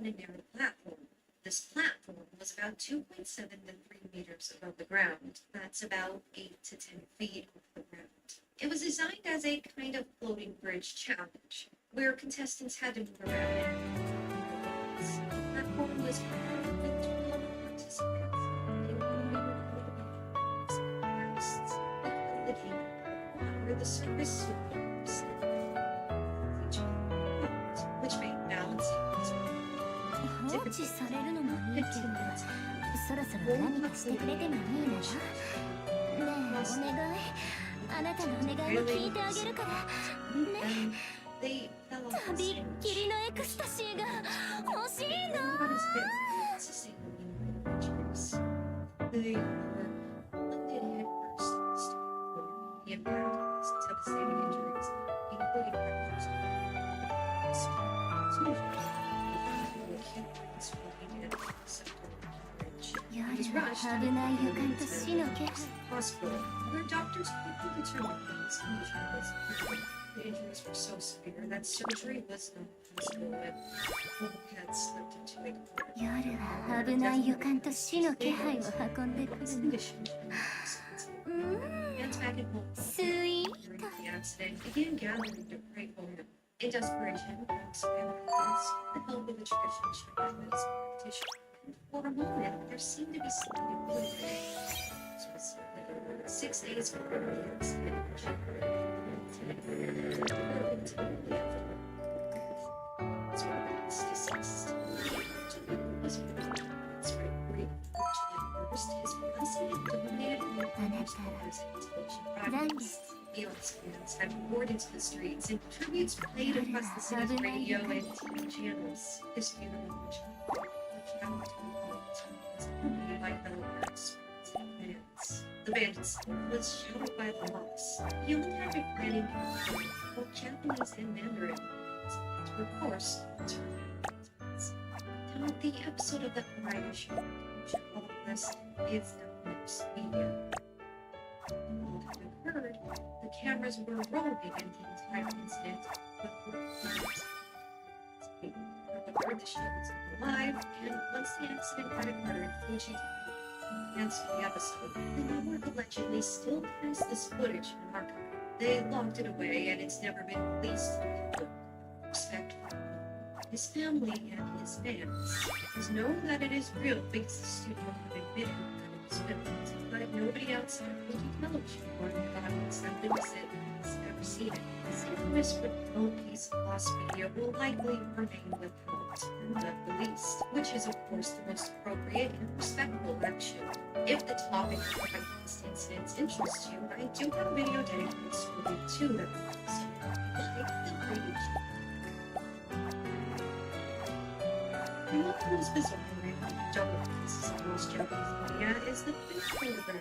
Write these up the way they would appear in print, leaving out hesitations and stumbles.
a narrow platform. This platform was about 2.7 to 3 meters above the ground. That's about 8 to 10 feet off the ground. It was designed as a kind of floating bridge challenge, where contestants had to move around it. The platform was crowded with 12 participants, including hosts, the king, where the circus superstars, which made balancing放置されるのもいいけど、そろそろ何かしてくれてもいいなら。ねえ、お願い。あなたのお願いを聞いてあげるから。ね。とびっきりのエクスタシーが欲しいの。危ない予感と死の気配。Where doctors quickly determined that his condition was critical. The injuries were so severe that surgery was not possible and Hope had slipped into a corner. 夜は危ない予感と死の気配を運んでくるの。スイート。The accident began gathering debris for him. In desperation, Hope's family asked for the help of the traditional Chinese competition. For a moment, there seemed to be something improving. 6 days before the accident, was deceased. Was first his president donated Felix fans had poured into the streets and tributes played across the city's radio and TV channels. His funeral, which by fellow participants and fans. The band itself was shouted by the loss. He only had been planning both Japanese and Mandarin. To of course, now the episode of the variety show, which all of this is now mixed media. You have heard, the cameras were rolling in the entire incident, but however, the show was live, and once the accident had occurred, Fuji canceled the episode. The network allegedly still has this footage in archive. They locked it away, and it's never been released to the public. Respectfully, his family and his fans has known that it is real because the studio have admitted that it was filmed, but nobody outside of Fuji television or the audience that witnessed it has ever seen it. This infamous remote piece of lost video will likely remain withheld and not released, which is of course the most appropriate and respectful action. If the topic of podcast incidents interests you, I do have a video dedicated to them. So feel free to check. And one of the most bizarre and double pieces of most Japanese media is the photograph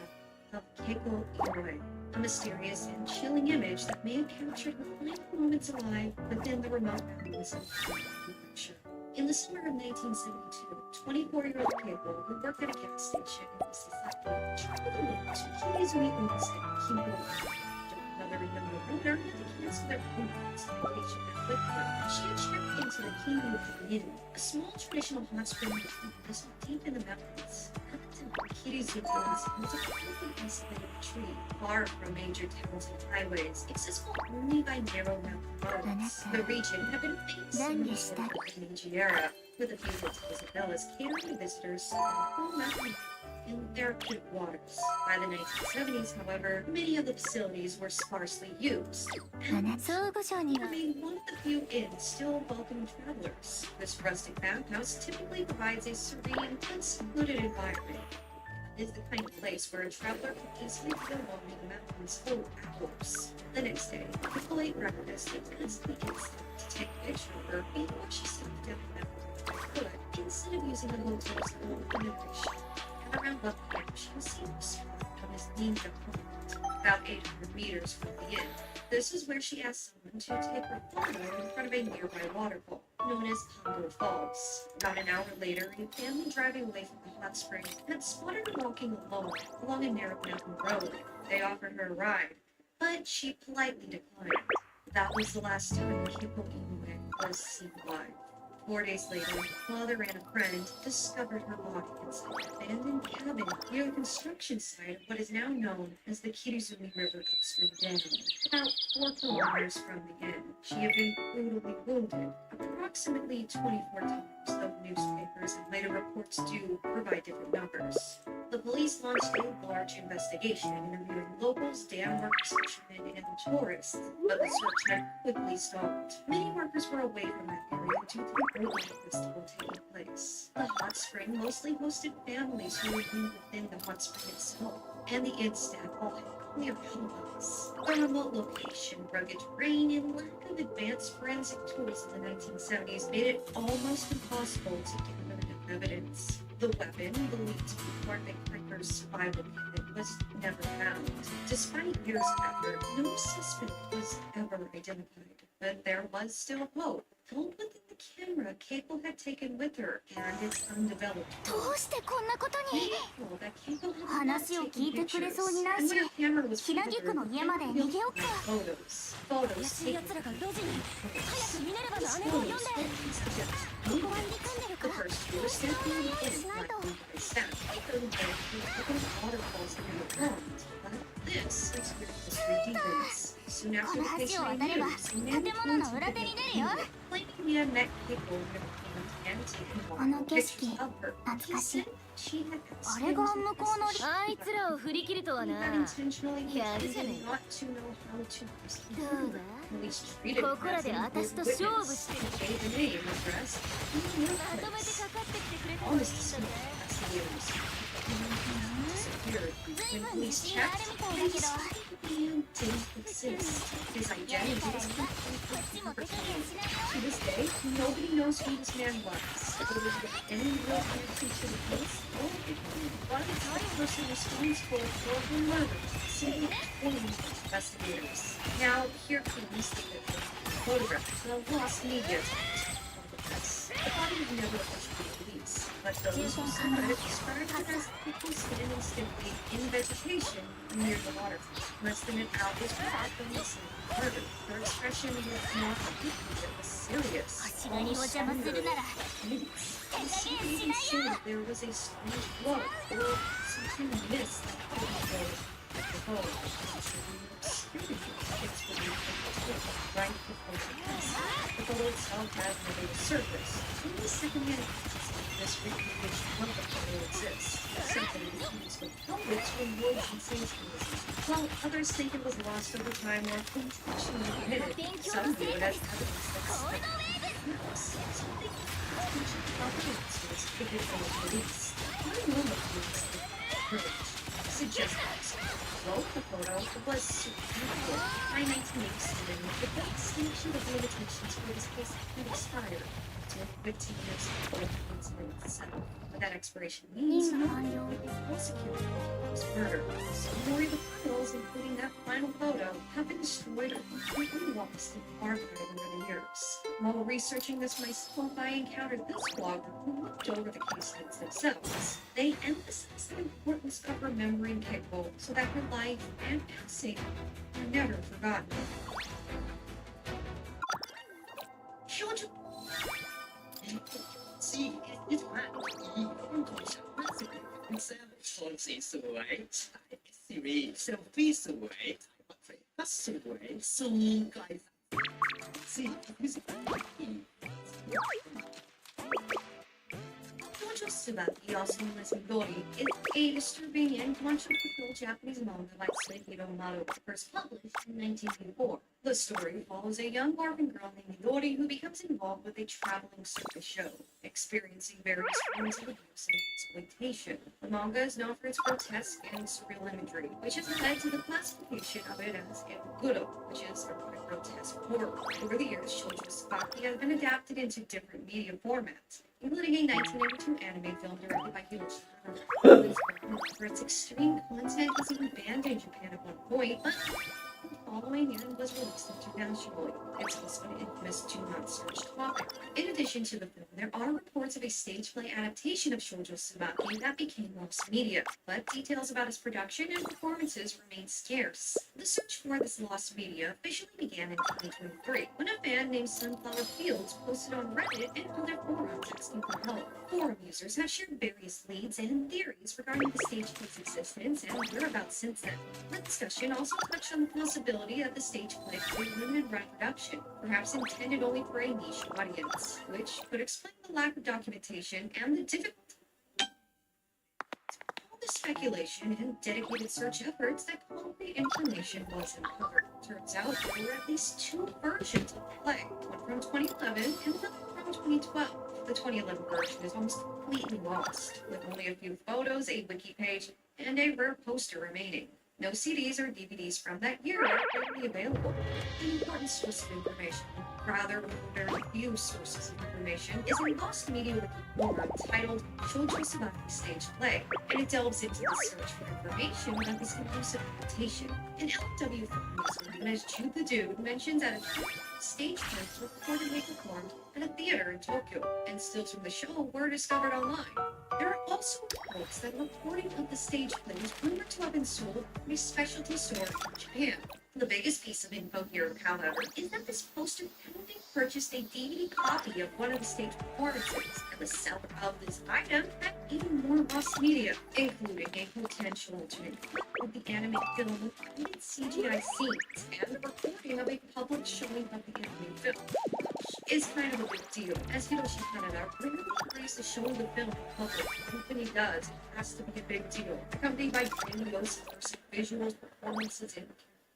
of Keiko Iroi, a mysterious and chilling image that may have captured the final moments alive within the remote mountains of the picture. In the summer of 1972, 24-year-old Keiko, who worked at a gas station in Mississippi, traveled alone to Kiizumi Onsen, Kimura. Another younger brother had to cancel their plans vacation with her. She had checked into the Kimura Inn, a small traditional hot spring resort deep in the mountains. At the time, Kiizumi Onsen was a completely isolated retreat, far from major towns and highways, accessible only by narrow mountain roads. The region had been famous in the Meiji era, with a few hotels and villas catering visitors to the whole mountain in therapeutic waters. By the 1970s, however, many of the facilities were sparsely used, and remained one of the few inns still welcoming travelers. This rustic bathhouse typically provides a serene and secluded environment. It is the kind of place where a traveler can easily go walking the mountains for hours. The next day, people ate breakfast and asked the instant to take a picture of her before she stepped down the mountain. But instead of using the hotel's own accommodation, around 11 p.m., she was seen to spot on his ninja pond, about 800 meters from the inn. This is where she asked someone to take her photo in front of a nearby waterfall, known as Pongo Falls. About an hour later, a family driving away from the hot springs had spotted her walking alone along a narrow mountain road. They offered her a ride, but she politely declined. That was the last time Keiko Inoue was seen alive. 4 days later, father and a friend discovered her body inside an abandoned cabin near the construction site of what is now known as the Kirizumi River upstream dam. About 4 kilometers from the inn, she had been brutally wounded, approximately 24 times, though newspapers and later reports do provide different numbers. The police launched a large investigation, interviewing locals, dam workers, fishermen, and tourists, but the search had quickly stalled. Many workers were away from that area due to the Earth Festival taking place. The hot spring mostly hosted families who lived within the hot spring itself, and the inn staff all had clear alibis. The remote location, rugged terrain, and lack of advanced forensic tools in the 1970s made it almost impossible to gather evidence. The weapon, believed to be part of a hiker's survival kit, was never found. Despite years of effort, no suspect was ever identified. But there was still hope, held within the camera Keiko had taken with her and its undeveloped どうしてこんなことに vehicle that Keiko had not 話を taken 聞いてくれ pictures. そうにない And し when her camera was ひなぎくの家まで逃げよっか photos 怪しい taken 奴らが路地に早くミネルヴァの姉を呼んで suggest ここは憎んでるか the ら first two were simply in しないと by staff. Keiko and waterfalls in the pond. But this is where history deepens. Soon こ after の the case 橋を was 渡れば news, 建物の裏手に出るよ claiming he had met Keiko in the pond and taken あの multiple 景色 pictures of her. 懐かしい She had あれが向こうのあいつらを振り切るとは He な had intentionally やるじゃね pretended not to know how to どうだ police treated ここら him で as a 私と witness 勝負して and gave a name, address, and まとめて workplace. かかってきてくれたらいいんだ Honest ぜ investigators disappeared. 随 When 分自 police 信がある checked, みたい they だけど man didn't exist. His やる identity から was にはこっちも手加減しないよ to this day, nobody knows who this man was. Whether it was any real connection to the case, or if he was the person responsible for the murder, simply pointing to investigators. Now, here comes the photograph, the lost media of the press. The body was never officially released, but those who saw it described it as people standing stiffly in vegetation near the waterfall. Less than an hour back from the scene of the murder. Their expression was not happy, it was serious. 足軽を邪魔するなら Even said there was a strange glow or something mist that could go at the bow. Right before the case. The photo itself has never surfaced. Only secondhand accounts of this recreation of the photo exists. Something used with public to avoid sensationalism. While others think it was lost over time or intentionally omitted, some view it as evidence that something suggests both the photo was superior. By 1987, the extinction of limitations for this case had expired. To 15 years before the incident itself. But that expiration means nobody would be prosecuted for this murder. Some worry the files, including that final photo, have been destroyed or completely lost in archive over the years. While researching this myself, I encountered this blogger who looked over the case notes themselves. They emphasized the importance of remembering Keiko so that her life and passing are never forgotten. See, it's hot. คนสีสวยซีรีส์เซลฟี่สวยก็สวยซูมไกลสิพี่สวย Tsubaki, also known as Midori, is a disturbing and controversial Japanese manga by Suehiro Maru, first published in 1984. The story follows a young orphan girl named Midori who becomes involved with a traveling circus show, experiencing various forms of abuse and exploitation. The manga is known for its grotesque and surreal imagery, which has led to the classification of it as Ebuguro, which is erotic grotesque horror. Over the years, Shoujo Tsubaki has been adapted into different media formats, including a 1982 anime film directed by Hiroshi Hara. For its extreme content, was even banned in Japan at one point, but following and was released internationally. It's also an infamous do-not search topic. In addition to the film, there are reports of a stage play adaptation of Shoujo Tsubaki that became lost media, but details about its production and performances remain scarce. The search for this lost media officially began in 2023 when a fan named Sunflower Fields posted on Reddit and other forums asking for help. Forum users have shared various leads and theories regarding the stage play's existence and whereabouts since then. The discussion also touched on the possibility that the stage play was a limited run production, perhaps intended only for a niche audience, which could explain the lack of documentation and the difficulty. All the speculation and dedicated search efforts that concrete information was uncovered. Turns out there were at least two versions of the play, one from 2011 and another from 2012. The 2011 version is almost completely lost, with only a few photos, a wiki page, and a rare poster remaining. No CDs or DVDs from that year are currently available. An important source of information, rather very few sources of information, is a lost media wiki forum titled Shoujo Tsubaki Stage Play, and it delves into the search for information on this elusive adaptation. An LW forum user known as Jude the Dude mentions that a stage plays were reportedly performed at a theater in Tokyo, and stills from the show were discovered online. There are also reports that a recording of the stage play was rumored to have been sold from a specialty store in Japan. The biggest piece of info here, however, is that this poster apparently purchased a DVD copy of one of the stage performances, and the seller of this item had even more lost media, including a potential alternate clip of the anime film with added CGI scenes, and the recording of a public showing of the anime film. Is kind of a big deal. As Hiroshi Kaneda rarely agrees to show the film in public, and when he does, it has to be a big deal, accompanied by grandiose immersive visuals, performances, and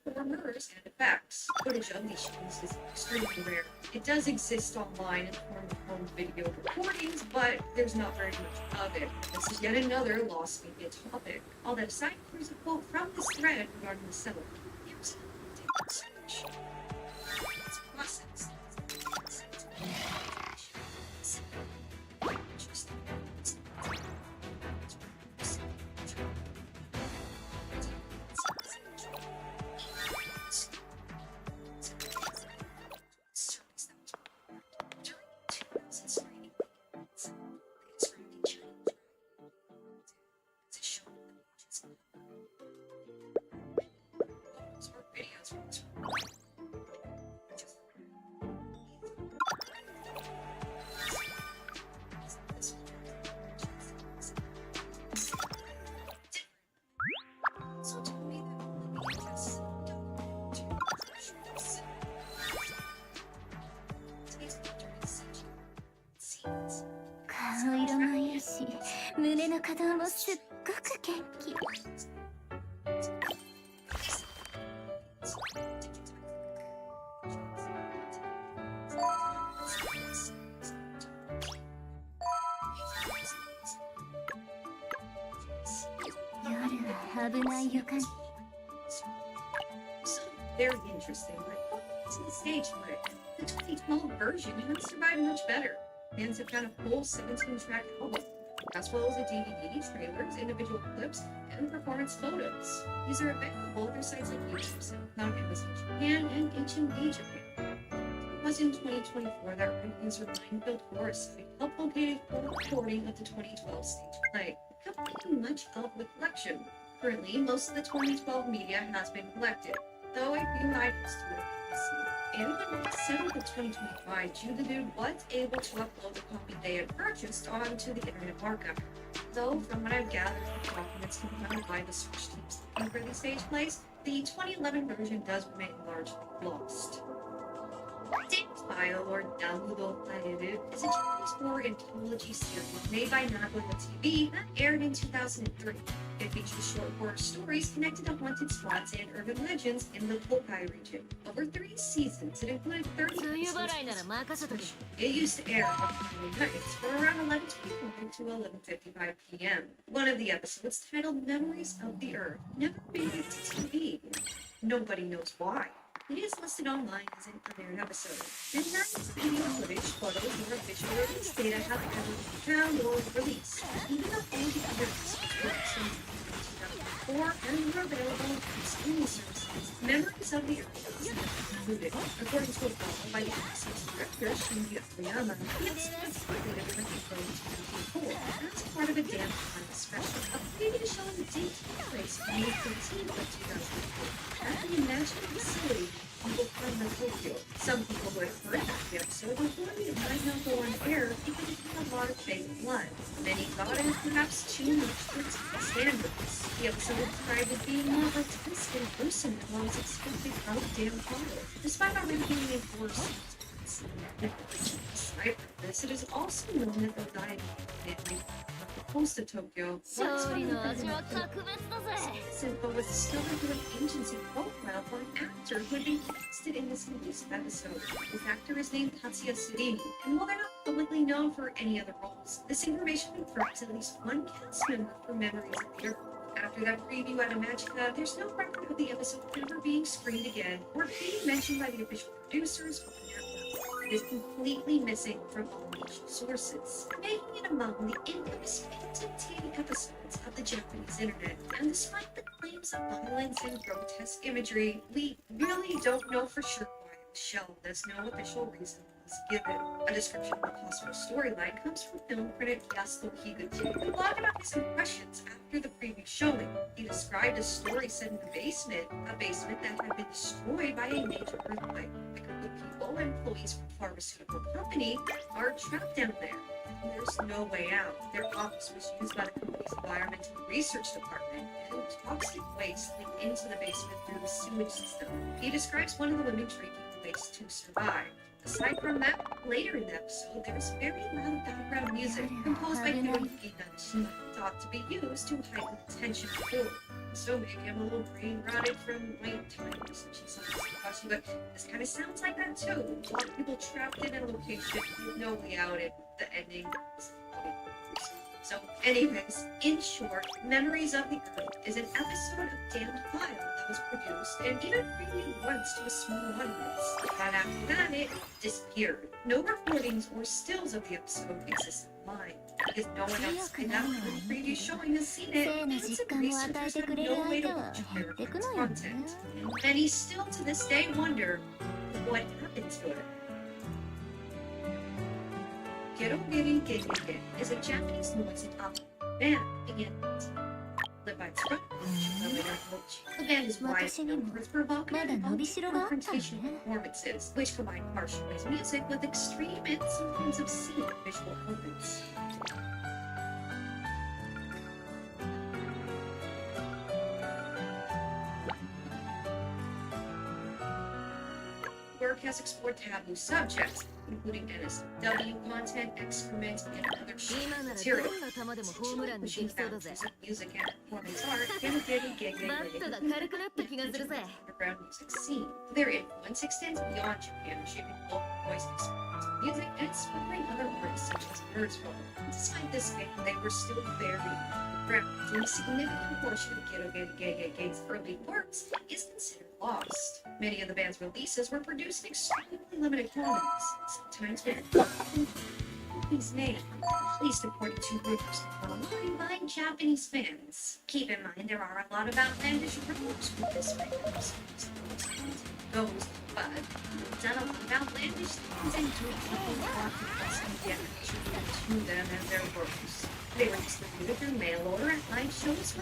performers and effects. Footage of these shows is extremely rare. It does exist online in the form of home video recordings, but there's not very much of it. This is yet another lost media topic. All that aside, here's a quote from this thread regarding the seller. Here's a search. It's a process. Very interesting, but it's the stage play. The 2012 version has survived much better. Fans have found a full 17-track album, as well as a DVD, trailers, individual clips, and performance photos. These are available through sites like YouTube, SoundCloud, Amazon Japan, and HMV Japan. It was in 2024 that Reddit user Mindfield Forest helped locate a full recording of the 2012 stage play, accompanying much of the collection. Currently, most of the 2012 media has been collected, though a few items to it can be seen. And on March 7th of 2025, Jude the Dude was able to upload the copy they had purchased onto the Internet Archive. Though, from what I've gathered from documents compiled by the search teams looking for these stage plays, the 2011 version does remain largely lost. Dave's File, or Damudo Faeru, is a Japanese horror anthology series made by Nagoya TV that aired in 2003. It features short horror stories connected to haunted spots and urban legends in the Tokai region. Over 3 seasons, it included 30 episodes. It used to air on Friday nights from around 11:25 to 11:55 p.m. One of the episodes, titled Memories of the Earth, never made it to TV. Nobody knows why. It is listed online as an unaired episode, and none of the video footage, photos, or official release data have ever been found or released, even though all the other episodes were released in 2004 and were available on streaming services. Memories of the Earth was included. According to a blog by the episode's director, Shinji Oyama, the episode was completed in April 2004 as part of a damn time special. A preview showing the date took place on May 13th of 2004 at the Imagined facility in Tokyo. Some people would have heard about the episode and worried it might not go on air because it had a lot of fake blood. Many thought it was perhaps too much for its standards. The episode was described as being more grotesque and gruesome than what was expected out of damn horror, despite already being a worse. Despite this, it is also known that the dying family close to Tokyo once Sora foundのthe味は格別だぜ This info was discovered through an agency profile for an actor who had been casted in this latest episode. This actor is named Tatsuya Tsurimi, and while they're not publicly known for any other roles, this information confirms at least one cast member for Memories of the Earth. After that preview at Imagica, there's no record of the episode ever being screened again or being mentioned by the official producers or the network. It is completely missing from all official sources, making it among the infamous phantom episodes of the Japanese internet. And despite the claims of violence and grotesque imagery, we really don't know for sure why it was shelved, as no official reason was given. A description of the possible storyline comes from film critic Yasuo Higuchi, who blogged about his impressions after the preview showing. He described a story set in a basement that had been destroyed by a major earthquake. A group of people, employees from a pharmaceutical company, are trapped down there. There's no way out. Their office was used by the company's environmental research department, and toxic waste leaked into the basement through the sewage system. He describes one of the women drinking the waste to survive. Aside from that, later in the episode, there is very loud background music composed by Hiroyuki Natsume, thought to be used to heighten the tension of the film. So maybe I'm a little brain rotted from my time researching some of this question, but this kind of sounds like that too. A lot of people trapped in a location with no way out, and the ending is so anyways, in short, Memories of the Earth is an episode of Damned File that was produced and even previewed once to a small audience. But after that, it disappeared. No recordings or stills of the episode exist online. Because no one outside that preview showing has seen it, and some researchers have no way to watch or verify its content. And many still to this day wonder what happened to it. Gerogeri Gegege is a Japanese noise and opera band began led by its frontman. The band is widely known for its provocative and confrontational performances, which combine harsh noise music with extreme and sometimes obscene visual elements. Work has explored taboo subjects, including NSW content, excrement, and other shit 今なら material. どんな球でもホームランにできそうだぜ Music and performance art, Gerogeri Gegege バットが軽くなった気がするぜ underground music scene. Their influence extends beyond Japan, shaping local voice experimental music and inspiring other artists such as Birdsville. Despite this fame, they were still very underground, and a significant portion of Gerogeri Gegege's early works is considered lost. Many of the band's releases were produced in extremely limited quantities, sometimes with Japanese name, at least according to rumors online by Japanese fans. Keep in mind there are a lot of outlandish rumors with this band goes, but we've done a lot of outlandish things and do people want to custom get to them and their works. They were distributed through mail order at live shows,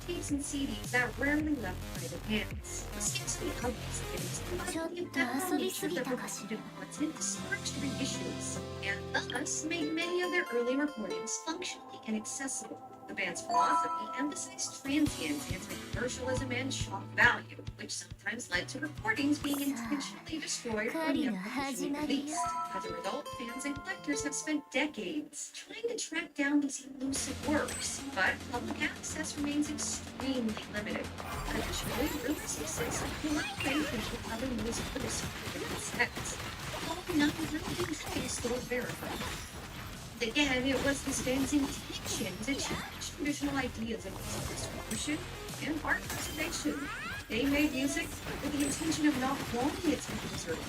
tapes and CDs that rarely left private hands. The seems to be obvious that it is the ephemeral nature of the repeated content discouraged reissues, and thus made many of their early recordings functionally inaccessible. The band's philosophy emphasized transient anti-commercialism and shock value, which sometimes led to recordings being intentionally destroyed or never officially released. As a result, fans and collectors have spent decades trying to track down these elusive works, but public access remains extremely limited. Additionally, rumors exist of collaborations with other music artists sets, although none of them being traced or verified. Again, it was this band's intention to challenge traditional ideas of music distribution and art preservation. They made music with the intention of not wanting it to be preserved.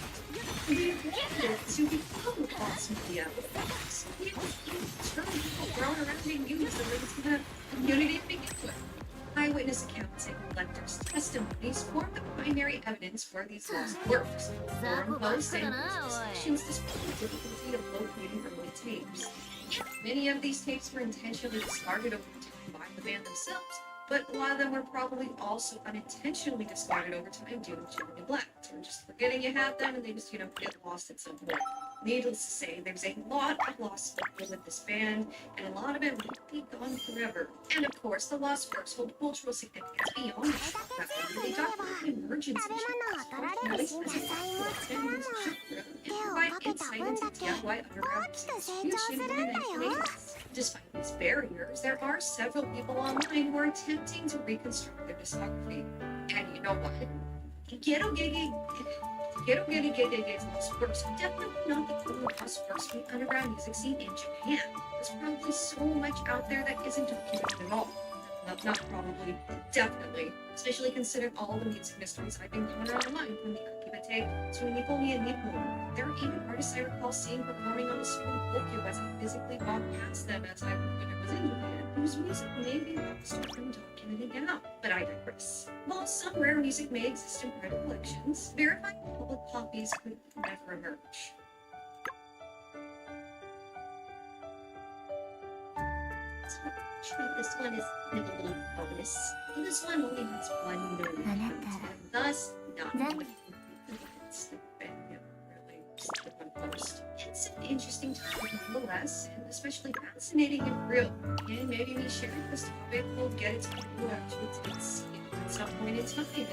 They wanted it to become cross media. So it was even term people thrown around and used as a community to begin with. Eyewitness eyewitness accounts and collectors' testimonies form the primary evidence for these lost works. Forum posts and discussions display the difficulty of locating early tapes. Many of these tapes were intentionally discarded over time by the band themselves, but a lot of them were probably also unintentionally discarded over time due to neglect, or just forgetting you had them and they just, get lost at some point. Needless to say, there's a lot of lost people with this band, and a lot of it will be gone forever. And of course, the lost works hold cultural significance beyond the shock factor. They document the emergence of and provide insight into DIY underground distribution in the 1980s. Despite these barriers, there are several people online who are attempting to reconstruct their discography. And you know what? Ghetto Gege lost works are definitely not the only lost works from the underground music scene in Japan. There's probably so much out there that isn't documented at all. Not probably, definitely. Especially considering all the music mysteries I've encountered online, from the Akibate to Nippon and Nippon. There are even artists I recall seeing performing on the street in Tokyo as I physically walked past them when I was in Japan, whose music may be lost or undocumented now. But I digress. While some rare music may exist in private collections, verifying public copies could never emerge. This one is a little bonus. This one only has one known account, and thus not it's really just the one post. It's an interesting topic nonetheless, and especially fascinating and real. And maybe me sharing this topic will get it to people who actually did see it at some point in time, and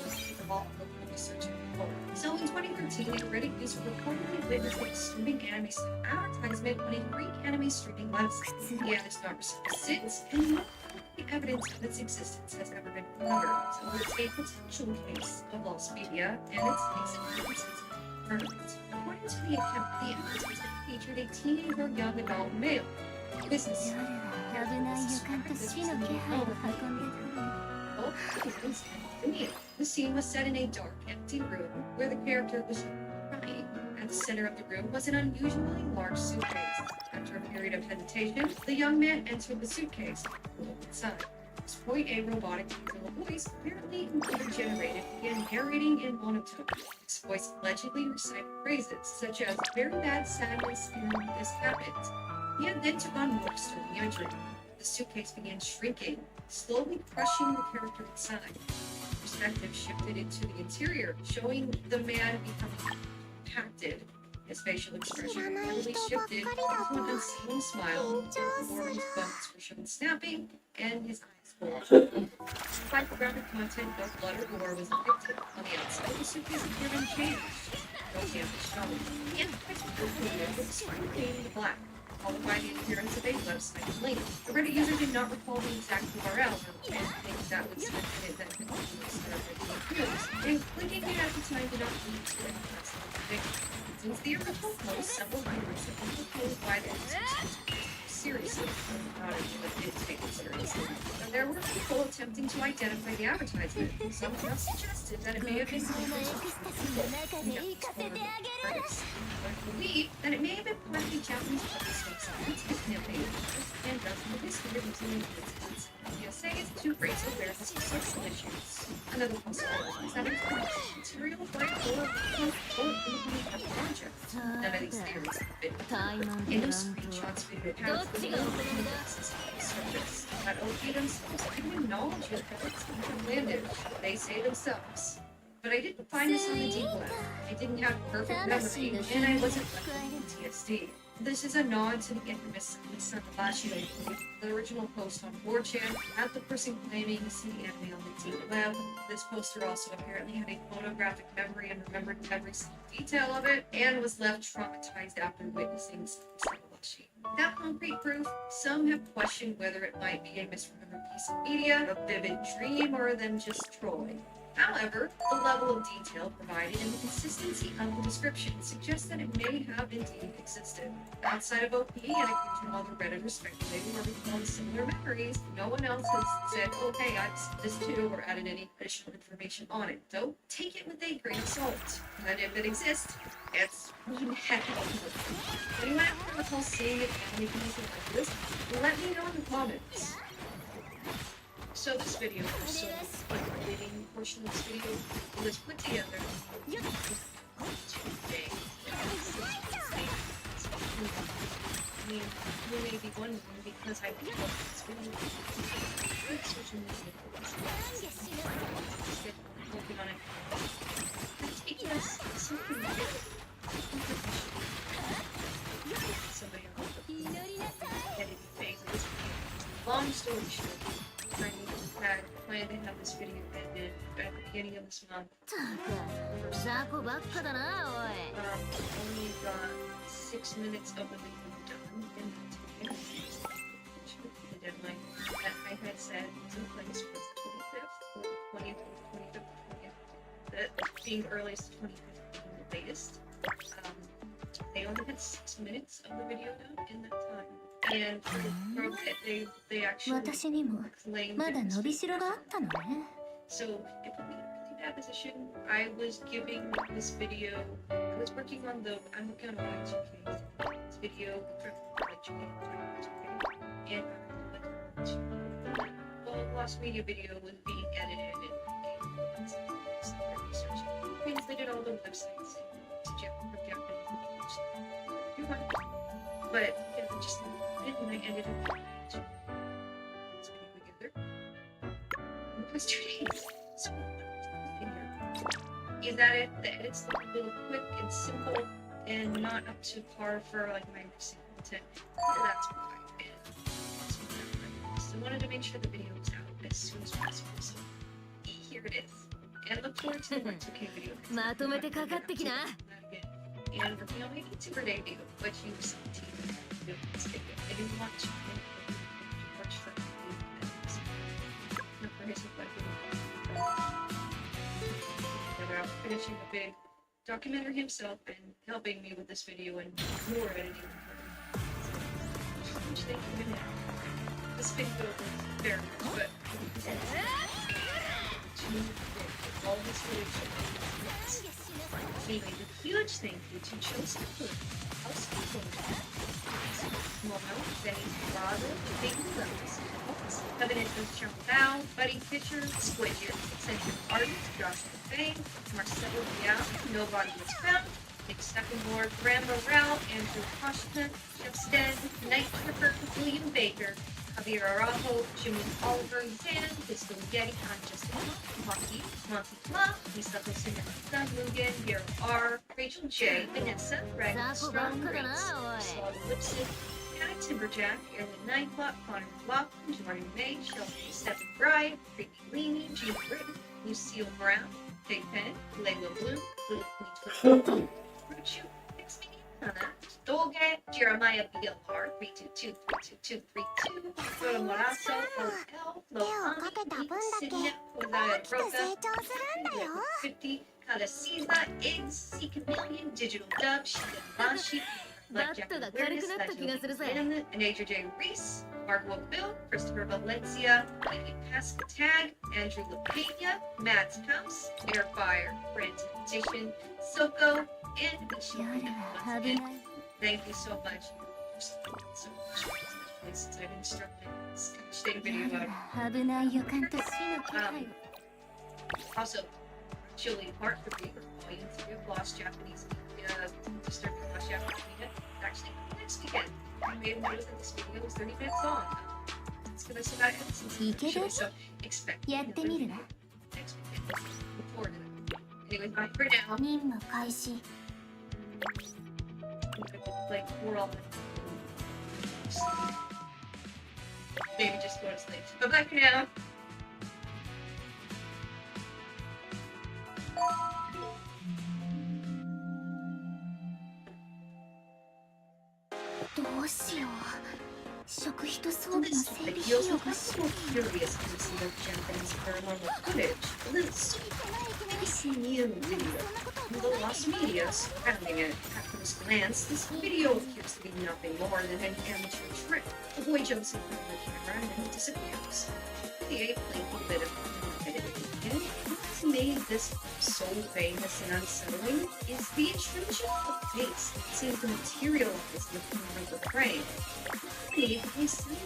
most of all looking to search it for. So in 2013, a Reddit user reportedly witnessed a disturbing anime advertisement on a free anime streaming website. The ad is not received since, and no evidence of its existence has ever been recovered. So it's a potential case of lost media, and its existence is permanent. According to the account, the advertisement featured a teenage or young adult male. Business. The scene was set in a dark, empty room where the character was crying. At the center of the room was an unusually large suitcase. After a period of hesitation, the young man entered the suitcase and looked inside. At this point, a robotic female voice, apparently computer-generated, began narrating in monotone. This voice allegedly recited phrases such as, "Very bad sadness and this happened." The ad then took on more disturbing imagery. The suitcase began shrinking, slowly crushing the character inside. Perspective shifted into the interior, showing the man becoming compacted. His facial expression heavily shifted into an unseeing smile. More of his bones were shown snapping, and his eyes bulged. Despite the graphic content, no blood or gore was depicted. On the outside, the suitcase appeared unchanged. No damage shown. The enterprise was concluded with the screen fading to black, followed by the appearance of a website link. The Reddit user did not recall the exact URL, and thinks that would submit that could be used, and clicking it at the time did not lead to any personal conviction. Since the original post, several viewers have been proposed by the users seriously, not if it did take it seriously. And there were people attempting to identify the advertisement. Some have suggested that it may have been I believe that it may have been part of the Japanese public website campaign and doesn't the history of Muslim incidents. PSA is to raise awareness of social issues. Another possibility is that it's material for a independent project. None of these theories have been confirmed. In those screenshots, video accounts of the surface that OP themselves even acknowledge that it's outlandish. They say themselves. But I didn't find this on the deep web. I didn't have perfect memory, and I wasn't left with PTSD. This is a nod to the infamous Sanabashi, the original post on 4chan, had the person claiming to see anime on the deep web. This poster also apparently had a photographic memory and remembered every single detail of it, and was left traumatized after witnessing Sanabashi. Without concrete proof, some have questioned whether it might be a misremembered piece of media, a vivid dream, or them just trolling. However, the level of detail provided and the consistency of the description suggests that it may have indeed existed. Outside of OP and occasional other Redditors speculating or recalling similar memories, no one else has said, "Oh, hey, I've seen this too," or added any additional information on it. So take it with a grain of salt. And if it exists, it's one heck of a book. Anyone ever recall seeing it and anything like this? Let me know in the comments. So So this video, so the editing portion of this video was put together in 2 days. I mean, you may be wondering because I put this video on social media. Working on it. It's because something somebody else editing phase of this video. Long story short, I had planned to have this video ended at the beginning of this month. 雑魚ばっかだなおい Only got 6 minutes of the video done in the deadline that I had said was in place was the 25th, or 20th, or 25th, 20th. That being the earliest, 25th being the latest. They only had 6 minutes of the video done in that time. And they actually 私にも claimed まだ it was 伸びしろがあったのね So it put me in a really bad position. I was giving this video, I was working on I'm working on a Y2K this video for Y2K, and Lost Media video was being edited and research. Translated all the websites to Japanese. But yeah, just and I ended up this video together. It was 2 days. So is that it? The edits look a little quick and simple and not up to par for like my recent content. So that's why. So I wanted to make sure the video was out as soon as possible. So here it is. And look forward to the Y2K video. まとめてかかってきな And working on my YouTuber debut, which you've seen too. I didn't watch for not for his but finishing a big documentary himself and helping me with this video and more editing. Which thank you to him. This video was very good. All this footage. Anyway, a huge thank you to Chelsea Cook, housekeeper, Mono, Benny's father, Big Rose, Covenant of Cheryl Bow, Buddy Fisher, Squidger, Eccentric Artist, Joshua Faye, Marcelo Leal, Nobody Was Found, Nick Steppenmore, Graham Morrell, Andrew Washington, Jeff Stead, Night Tripper, William Baker, Javier Araujo, Jimmy Oliver, Zan, Pistol Getty, Justin Hockey, Monty Pla, Lisa Josina, Mugen, Hero R, Rachel J, Vanessa, Ragnar Strong, Grace, Slaughter Lipstick, Anna Timberjack, Erin Nightclop, Connor McLaughlin, Jordan May, Chelsea Stephen Bride, Creepy Leany, Gina Britton, Lucille Brown, Big Pen, Layla Bloom, Little Queen Ruchu, Pixie, Hannah, Dolge, Jeremiah BLR, 322-322-322, Rhoda Morasso, OL, Lohan, Sydney, Kozaya Roca, 50, Kadasiza, Eggs, C Chameleon, Digital Dub, Shida Bashi, Blackjack Awareness, and Andrew J. Reese, Margot Bill, Christopher Valencia, Lady Pascal Tag, Andrew LaPena, Matt's House, Airfire, Brent Edition, Soko, and Michelle. Thank you so much. So much since I've instructed this kind of state of video out. 危ない予感と死の気配 Also, Julie Hart for being going through Lost Japanese media, disturbing Lost Japanese media. Actually, next weekend. I made a notice that this video was 30 minutes long. It's gonna survive since so expectやってみるな next weekend. Look forward to that. Anyway, bye for now. 任務開始 Like, we're all maybe just go to sleep. But bye for now. どうしよう食費と装備の This 整備 video 費用 was が so curious to see the Japanese paranormal footage. This new video. The Lost Media surrounding it. At first glance, this video appears to be nothing more than an amateur trick. The boy jumps in front of the camera and then disappears. The blinking bit of editing. And what's made this so famous and unsettling is the intrusion of the face that seems to materialize in the corner of the frame. We see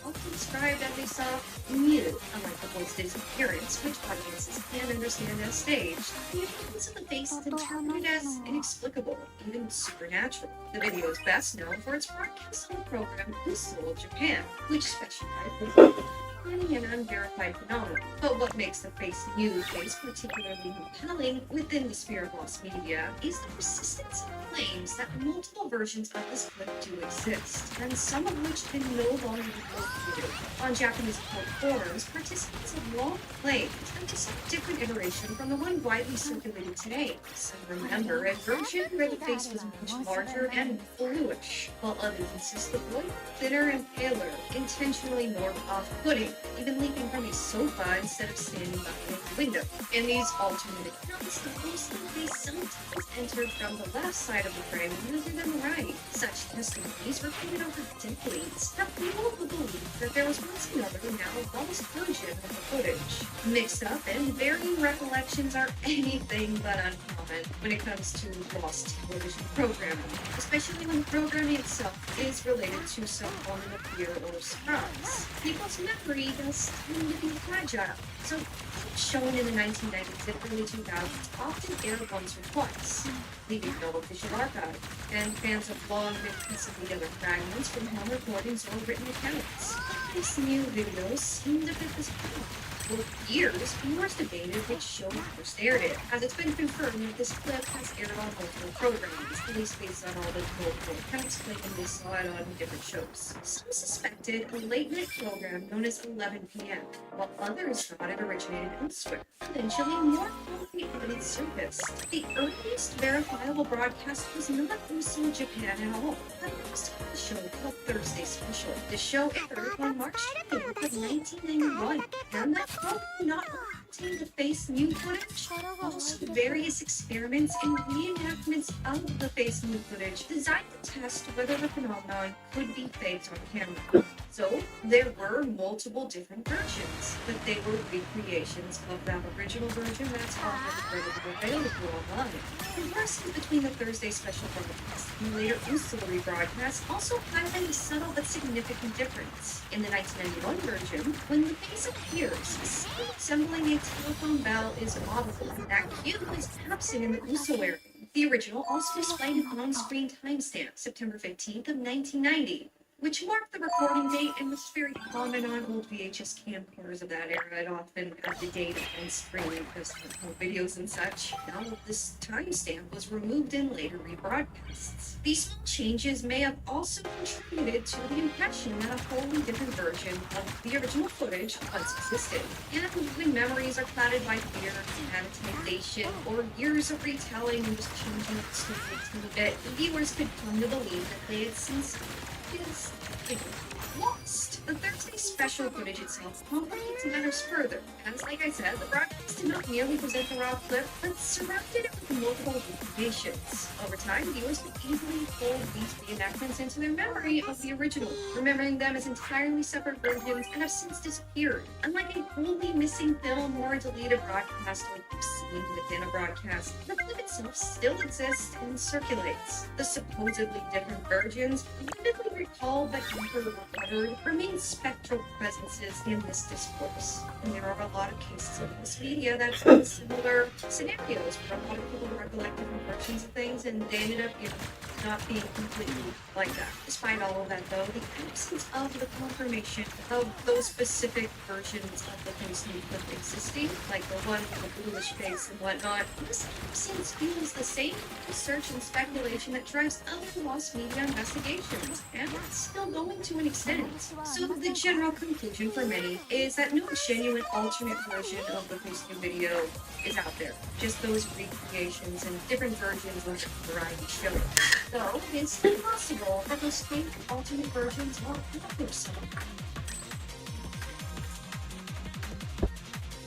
often described as a soft mute, unlike the voice disappearance, which audiences can understand as staged. The appearance of the face is interpreted as inexplicable, even supernatural. The video is best known for its broadcast on the program Usul Japan, which specialized in an unverified phenomenon. But what makes the face nude case particularly compelling within the sphere of lost media is the persistence of claims that multiple versions of this clip do exist, and some of which can no longer be located. On Japanese forums, participants have long claimed that this is a different iteration from the one widely circulated today. Some remember a version where the face was much larger and bluish, while others insist the boy was thinner and paler, intentionally more off-putting, even leaping from a sofa instead of standing by a window. In these alternate accounts, the face of the face sometimes entered from the left side of the frame rather than the right. Such testimonies repeated over decades have people who believe that there was once another, now lost version of the footage. Mixed up and varying recollections are anything but uncommon when it comes to lost television programming, especially when the programming itself is related to some element of fear or surprise. People's memory does tend to be fragile, so shown in the 1990s and early 2000s often aired once or twice, leaving no official archive, and fans have long been piecing together fragments from home recordings or written accounts. These new videos seem to fit this pattern. For years, viewers debated which show first aired it, as it's been confirmed that this clip has aired on multiple programs, at least based on all the multiple accounts claiming they saw it on different shows. Some suspected a late-night program known as 11 p.m., while others thought it originated elsewhere. Eventually, more concrete evidence surfaced. The earliest verifiable broadcast was not Usul Japan at all, but was a show called Thursday Special. The show aired on March 20th of 1991, and that probably not contained the face nude footage, also various experiments and reenactments of the face nude footage designed to test whether the phenomenon could be faked on camera. So, there were multiple different versions, but they were recreations of that original version that's already available online. Comparisons between the Thursday Special broadcast and the later Usul rebroadcast also highlight a subtle but significant difference. In the 1991 version, when the face appears, resembling a telephone bell is audible. That cue is absent in the Usul airing. The original also displayed an on-screen timestamp, September 15th of 1990. Which marked the recording date and was very common on old VHS camcorders of that era. It often had the date on screen because of home videos and such. Now, this timestamp was removed in later rebroadcasts. These changes may have also contributed to the impression that a wholly different version of the original footage once existed. And when memories are clouded by fear, sanitization, or years of retelling and just changing the story a bit, viewers could come to believe that they had seen something is lost. The Thursday Special footage itself complicates matters further, as like I said, the broadcast did not merely present the raw clip, but surrounded it with multiple recreations. Over time, viewers could easily fold these reenactments into their memory of the original, remembering them as entirely separate versions and have since disappeared. Unlike a wholly missing film or a deleted broadcast like you've seen within a broadcast, the clip itself still exists and circulates. The supposedly different versions, vividly recalled but never recovered, remain spectral presences in this discourse. And there are a lot of cases of this media that have similar scenarios where a lot of people recollect different versions of things and they ended up, not being completely like that. Despite all of that though, the absence of the confirmation of those specific versions of the face nude clip existing, like the one with the bluish face and whatnot, this absence fuels the same research and speculation that drives other lost media investigations, and it's still going to an extent. So the general conclusion for many is that no genuine alternate version of the face nude video is out there. Just those recreations and different versions of variety shows. So it's possible that those fake alternate versions are out there somewhere.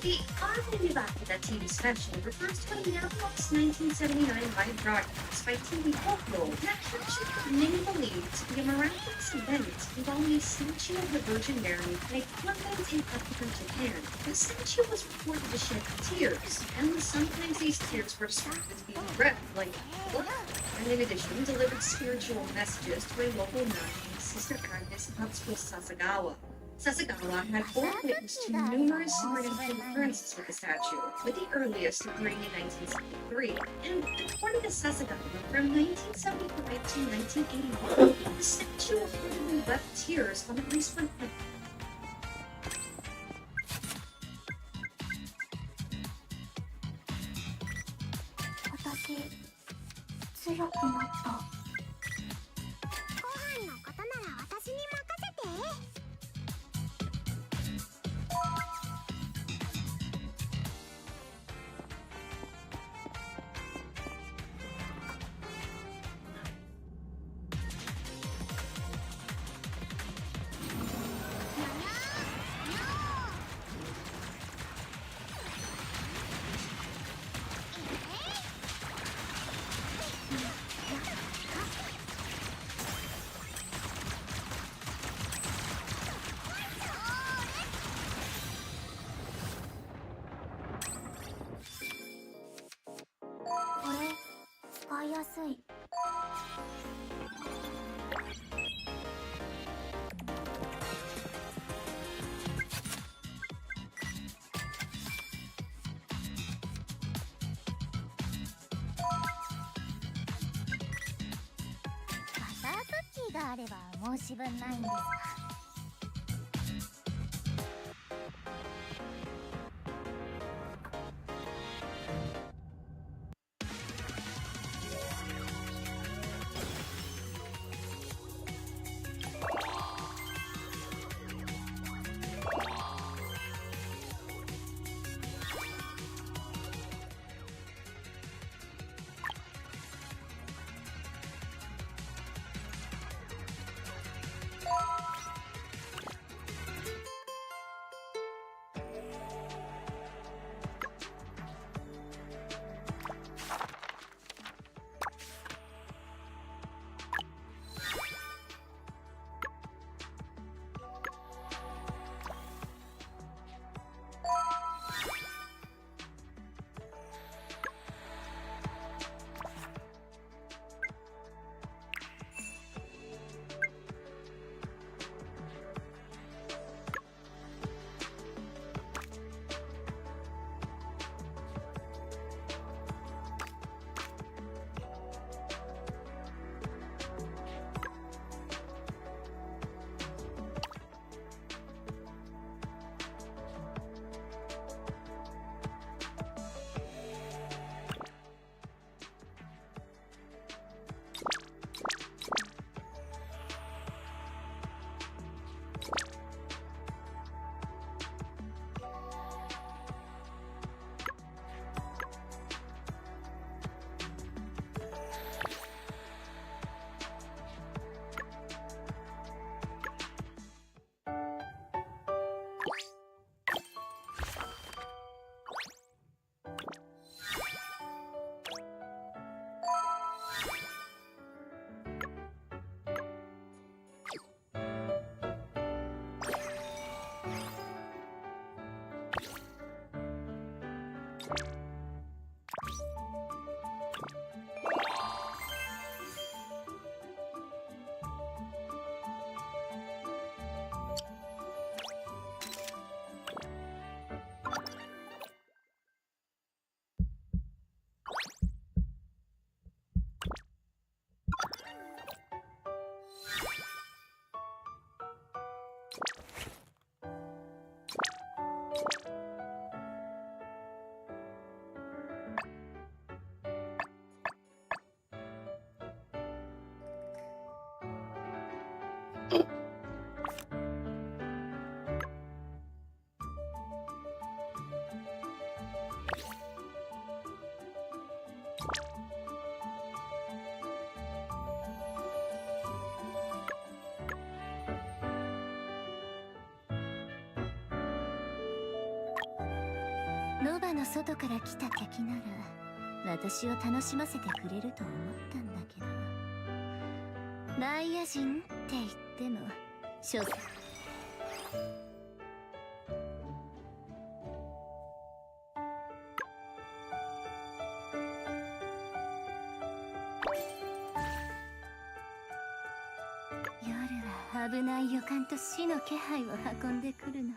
The Armenivaca TV special refers to a now-lost 1979 live broadcast by TV Folklore that captured what many believe to be a miraculous event involving a statue of the Virgin Mary in a convent in African Japan. The statue was reported to shed tears, and sometimes these tears were described as being red, like blood, and in addition delivered spiritual messages to a local nun named Sister Agnes Hatsuko Sasagawa. Sasagawa had witnessed to numerous significant occurrences with the statue, with the earliest occurring in 1973. And according to Sasagawa, from 1975 to 1981, the statue reportedly left tears on at least one head. 私強くなった。ご飯のことなら私に任せて。これ使いやすい。バタークッキーがあれば申し分ないんですが。ノバの外から来た敵なら私を楽しませてくれると思ったんだけど、内野人って言っても所詮夜は危ない予感と死の気配を運んでくるの。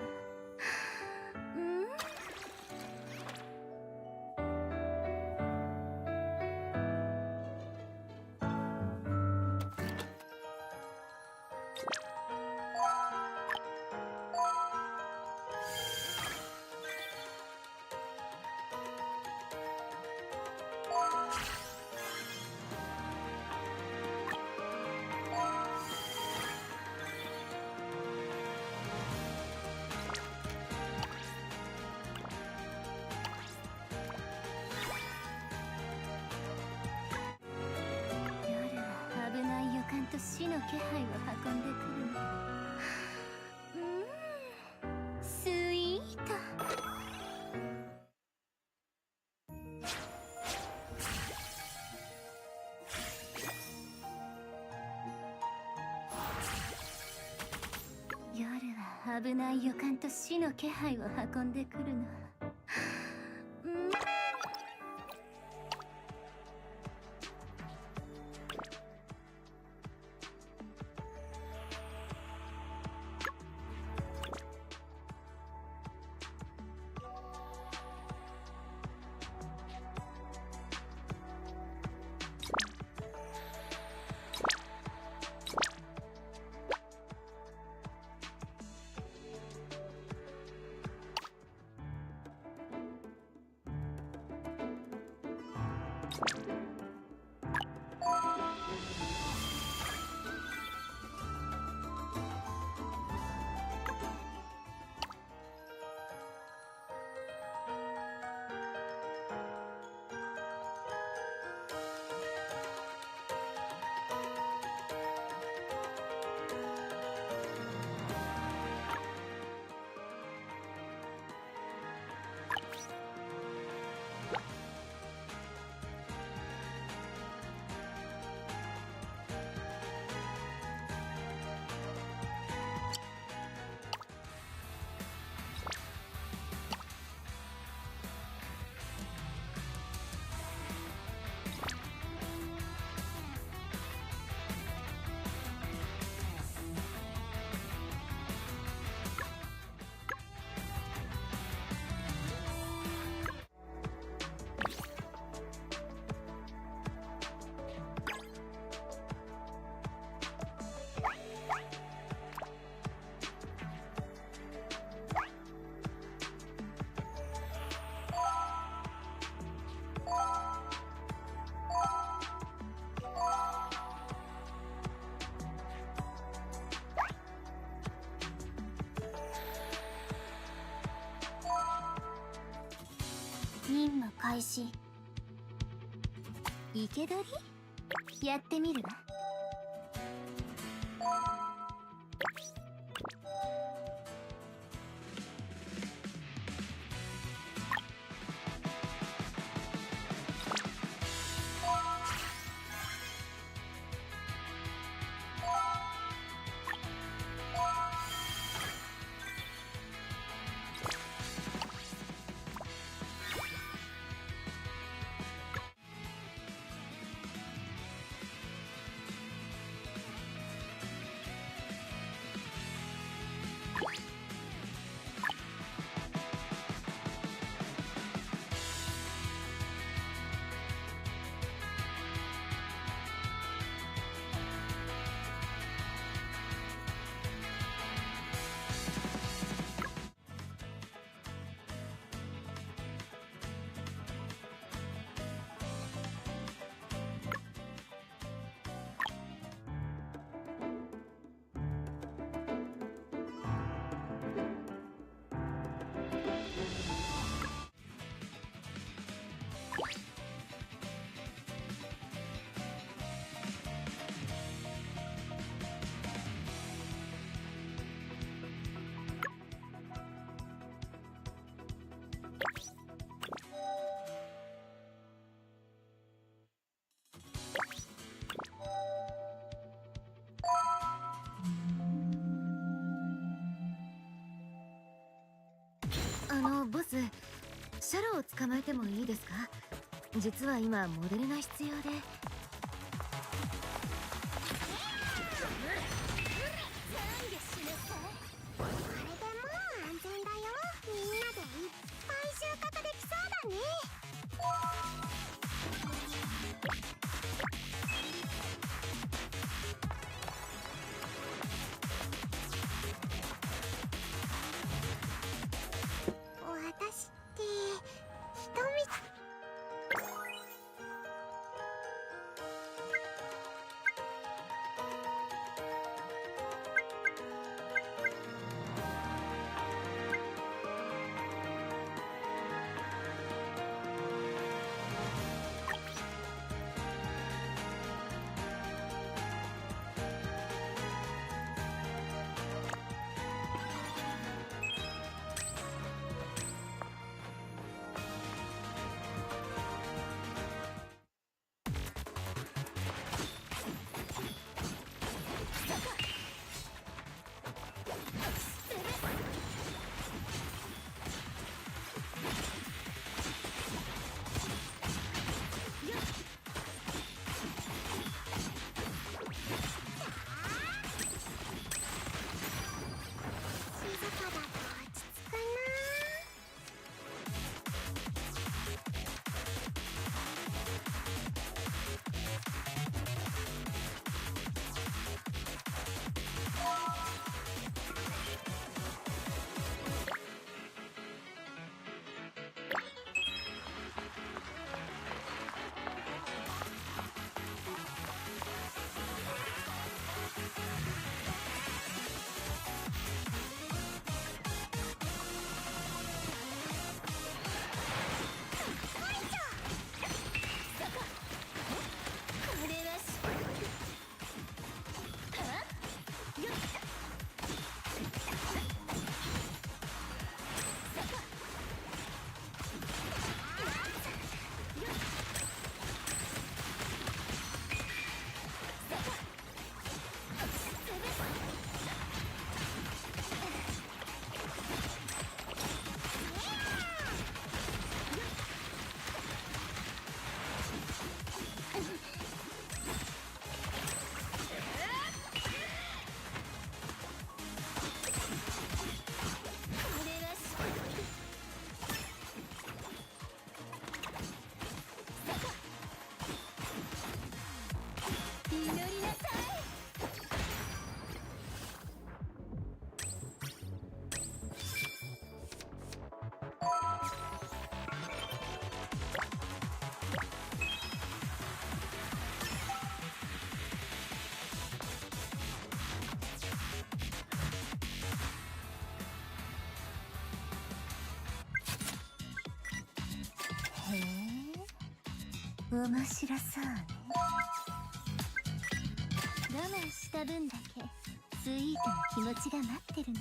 と死の気配を運んでくるの。スイート。夜は危ない予感と死の気配を運んでくるの。任務開始。生け捕り？やってみるわ。ボス、シャロを捕まえてもいいですか？実は今モデルが必要で。面白そうね。我慢した分だけスイートな気持ちが待ってるの。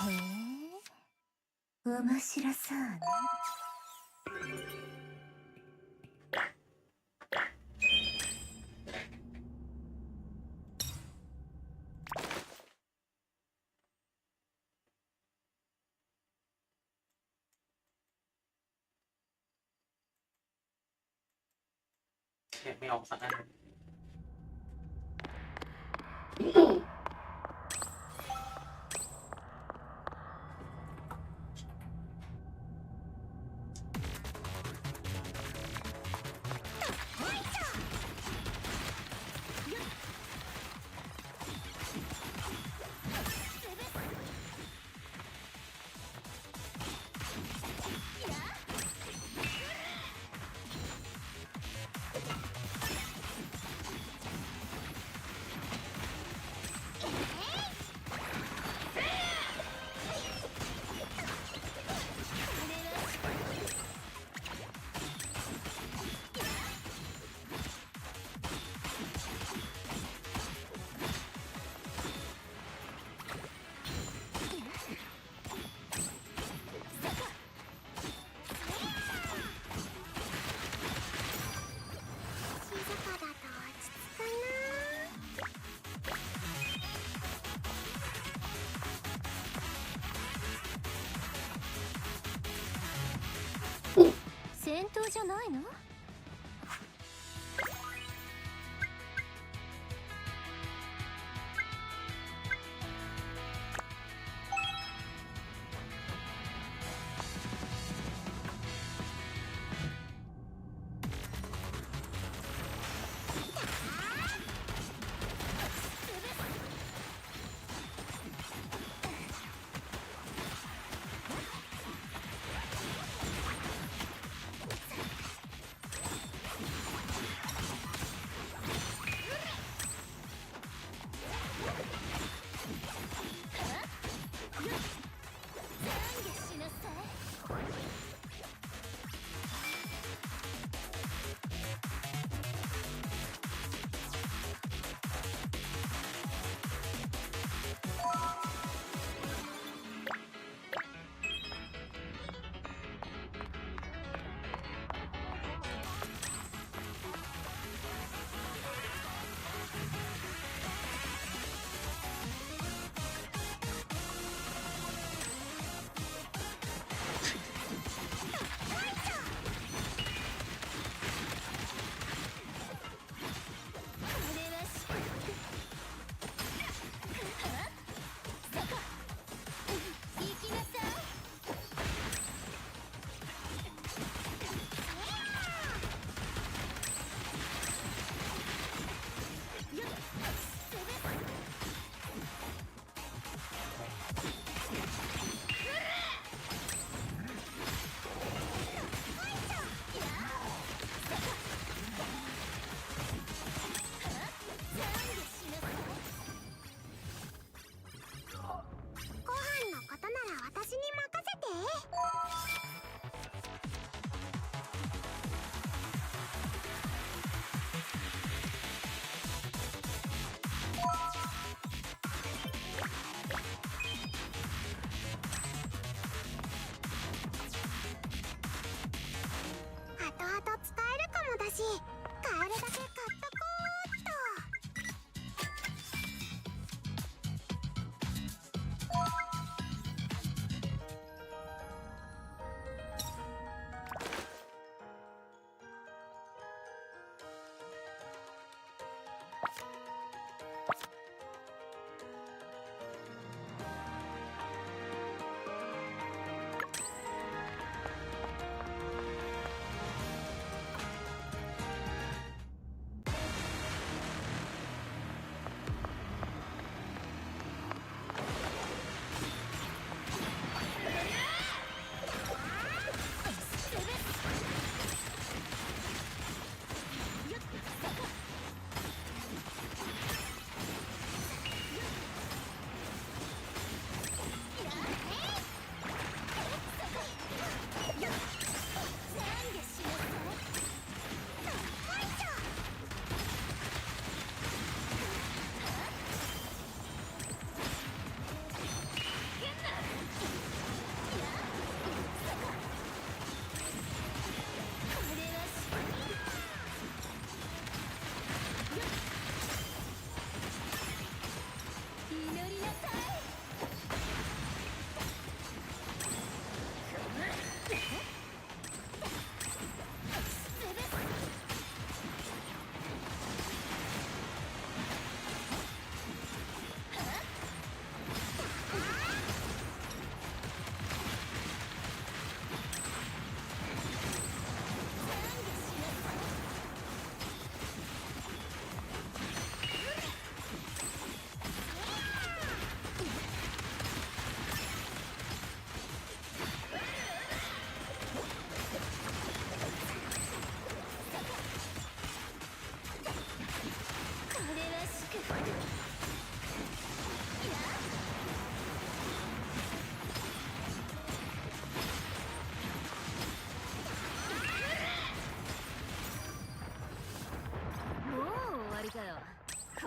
へえ、面白そうね。ไม่ออกสักอัน 戦闘じゃないの？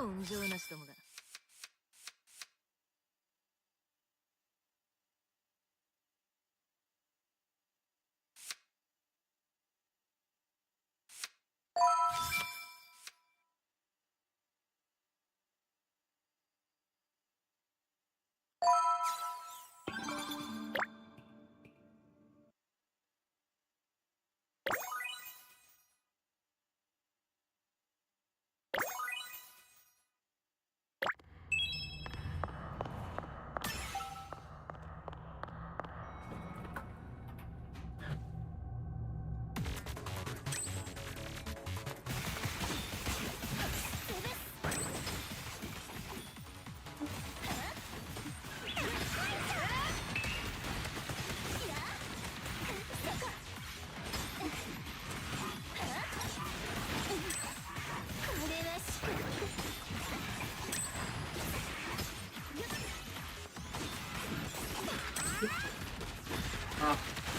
根性なしどもだ。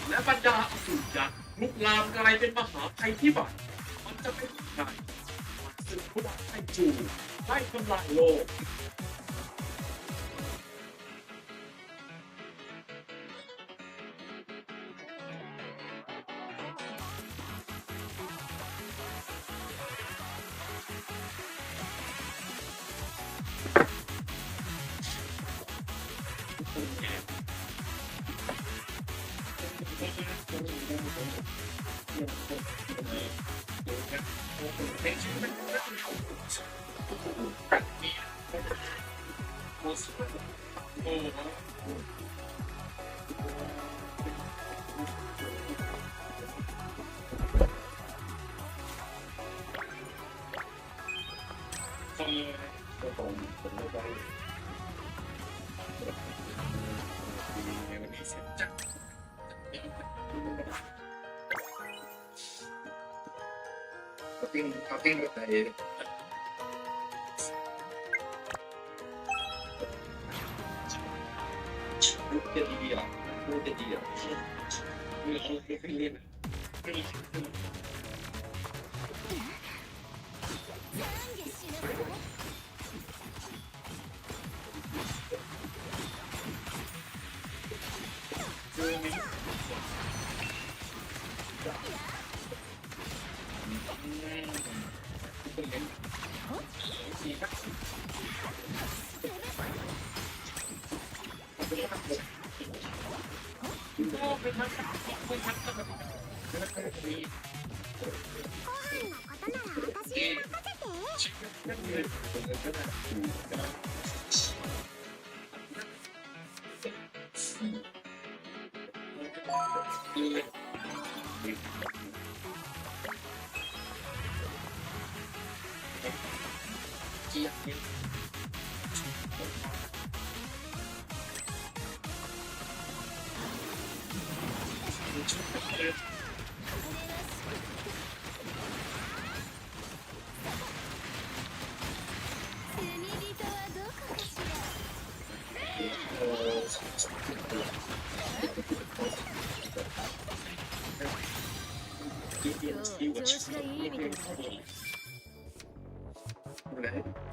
และบรรดาอสูรยักษ์ลุกลามกลายเป็นมหาภัยพิบัติมันจะเป็นยังไงศึกพุทธไคจูได้ทำลายโลกเขาติ้งแบบไหนพูดจะดีอ่ะพูดจะดีอ่ะไม่เขาไม่ขึ้นเล่นไม่ขึ้น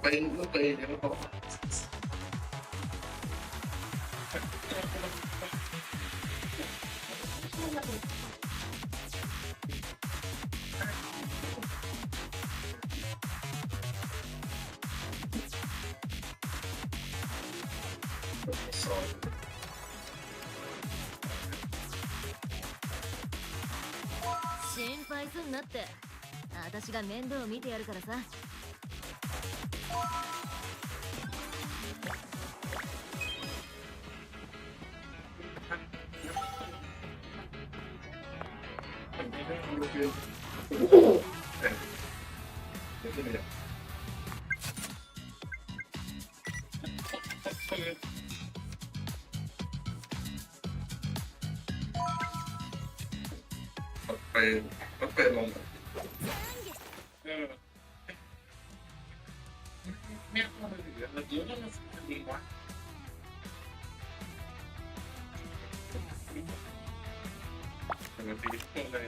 ไปก็ไปเดี๋ยวก็心配すんなって。私が面倒を見てやるからさ。ไปลงแม่ก็มาเหลือเดี๋ยวมันจะดีวะมันดีขึ้นเลย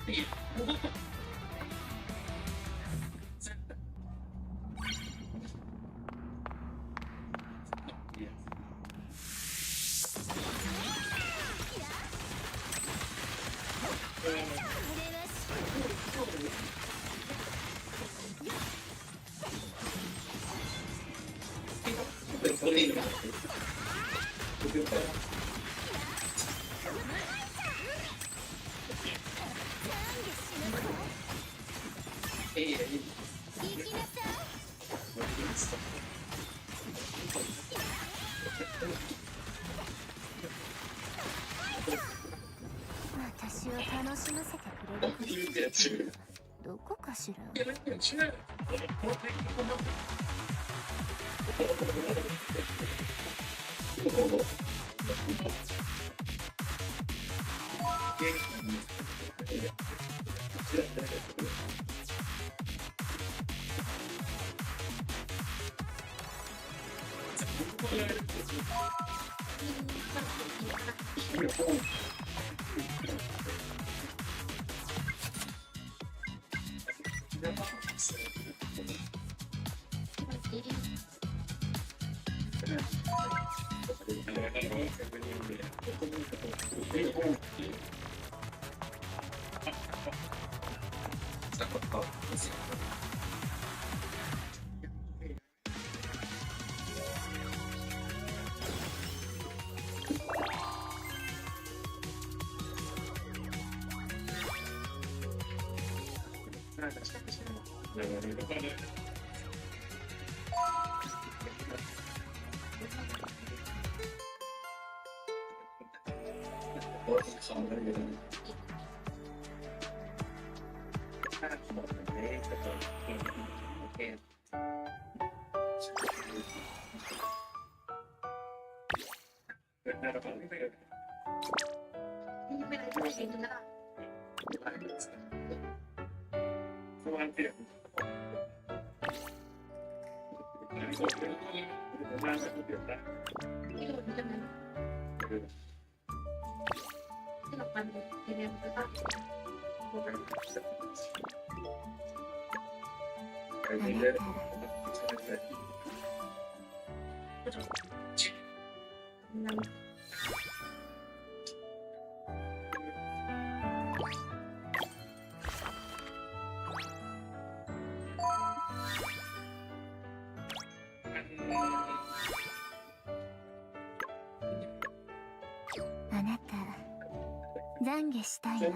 เป็นคนนี้เฮ้ย私を楽しませてくれる言うてやつどこかしら。いやなんか違うあなた懺悔したいな。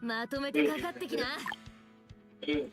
まとめてかかってきな。เ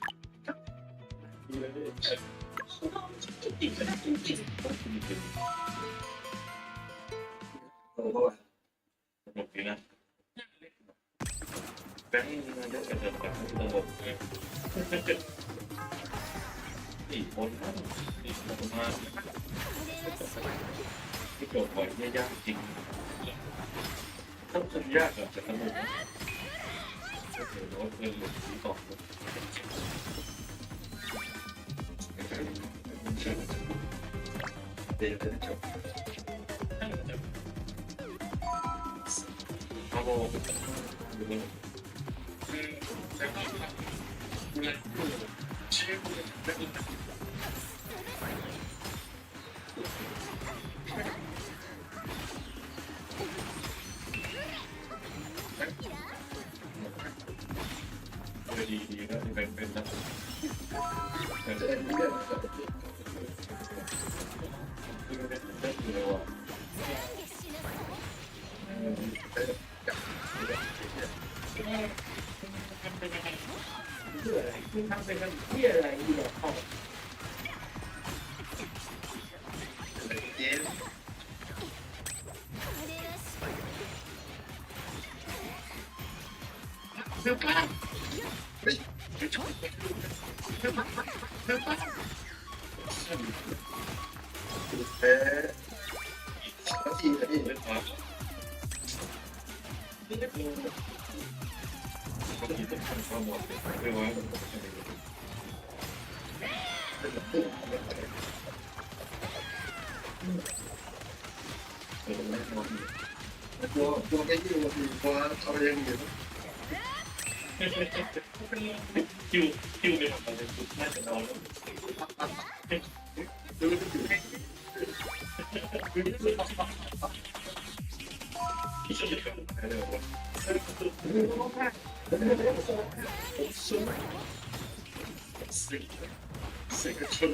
ทำเป็นกันเที่ยอะไรอีดอกเข้าเจ๊เดี๋ยวป้าเฮ้ยไปชนเดี๋ยวป้าเดี๋ยวป้าเอ๊ะแล้วทีนี้เล่นมาไม่ได้เป็นคนที่ต้องทำความหมดไม่ว่าตัวไม่อยู่ดีเพราะเอาไปยังอยู่คิวในของมันเป็นน่าจะนอนดูดูดูที่สุดเลยอะไรวะสิกระชน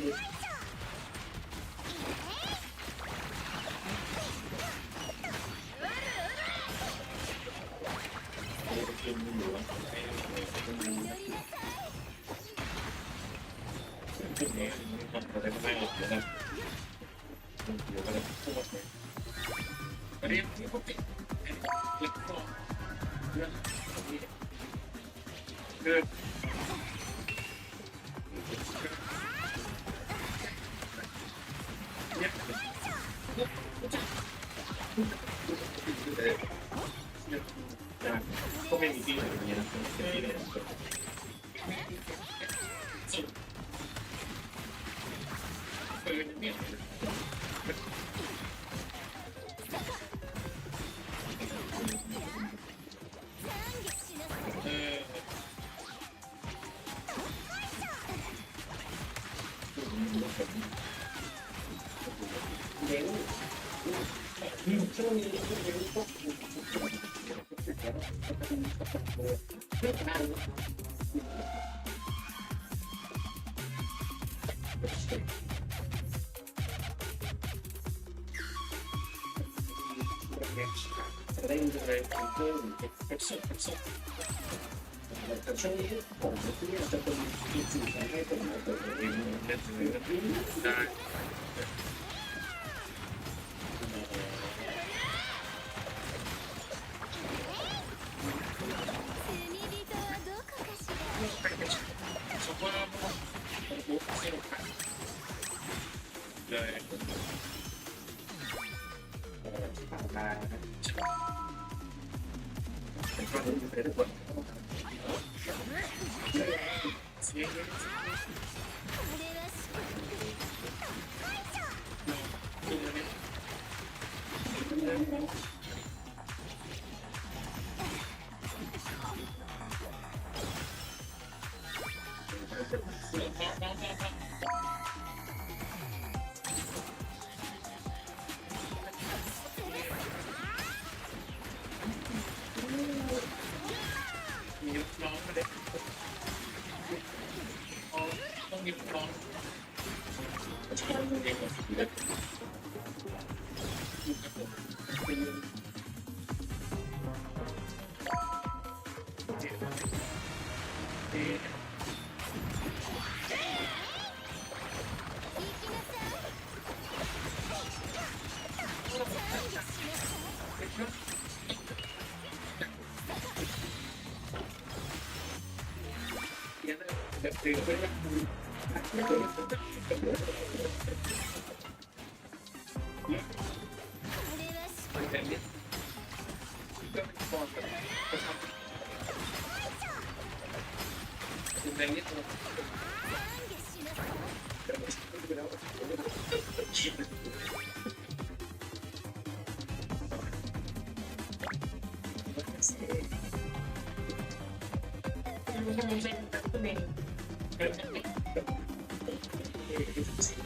ก็ไม่มีที่ไหนอย่างเงี้ยนะที่ไหนเนี่ยช่วงนี้จะได้ยังไงเพิ่มเอ็กซ์แต่ช่วงนี้ผมที่จะเป็นอีกสิ่งให้ผมตัวเองเล่นได้そこはもう大きいのかเลยเป็นคนที่เป็นทุกคนเสียมีน้องมาเลยต้องมีน้องชอบเด็กกับเด็กตื่นเต้น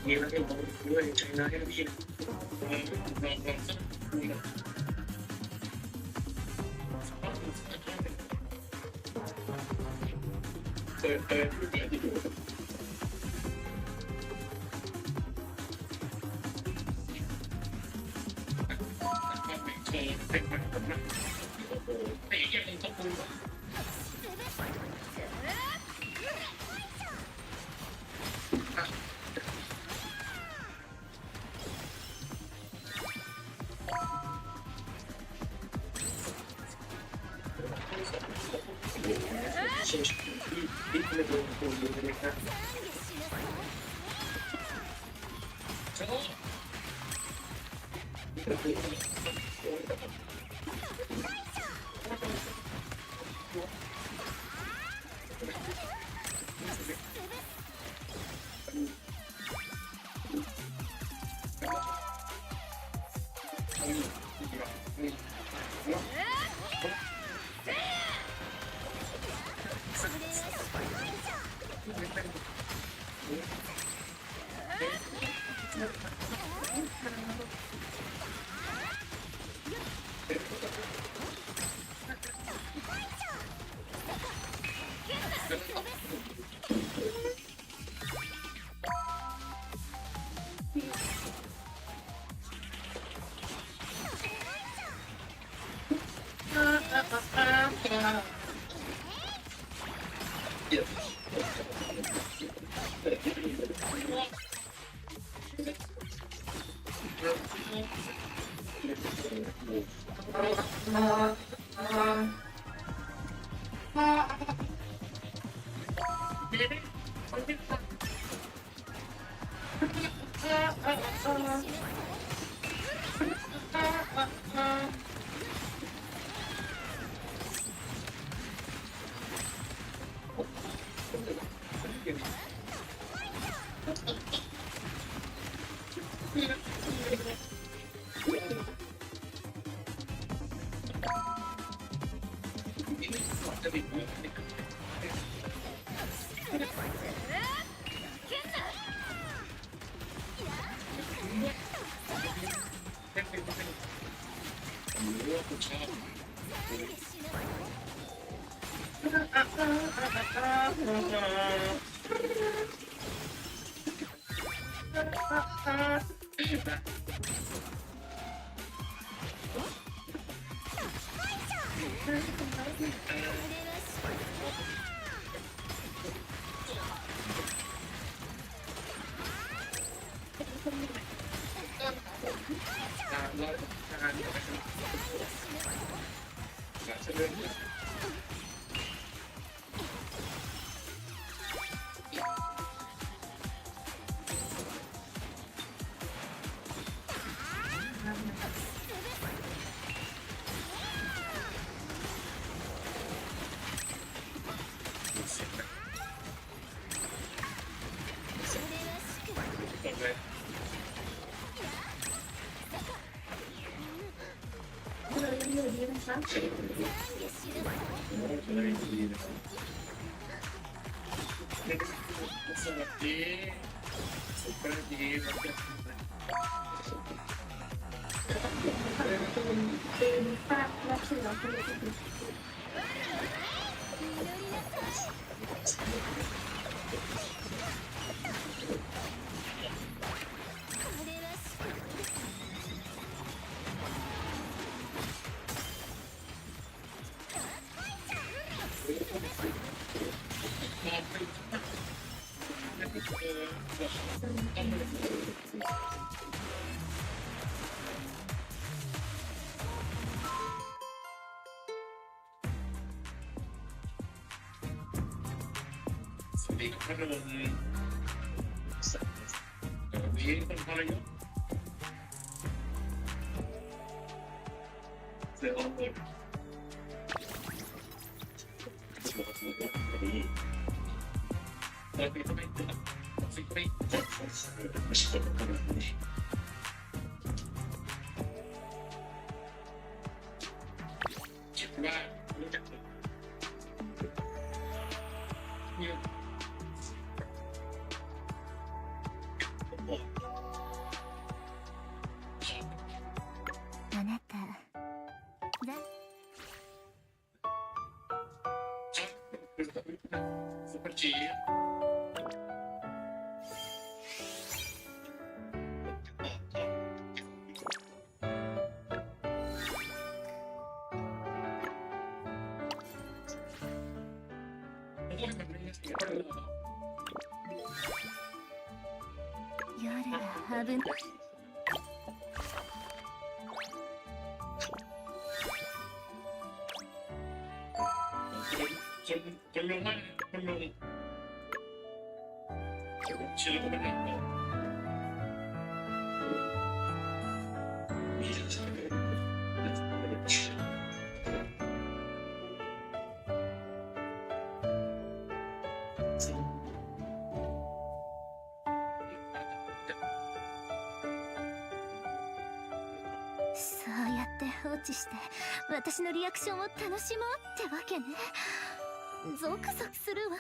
มีแล้วก็ด้วยใจร้ายให้พี่เปิดที่ดูเป็นแบบนั้นโอ้โหแต่ยังต้องดูあなただ夜は危ない 훌륭한 실험을そうやって放置して私のリアクションを楽しもうってわけね。ゾクゾクするわ。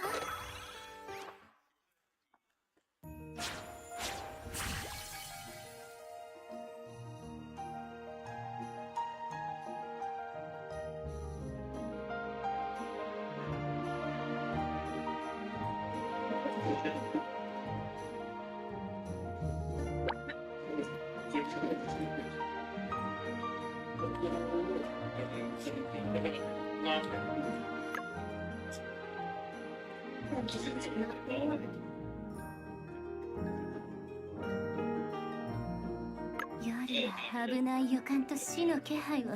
夜は危ない予感と死の気配を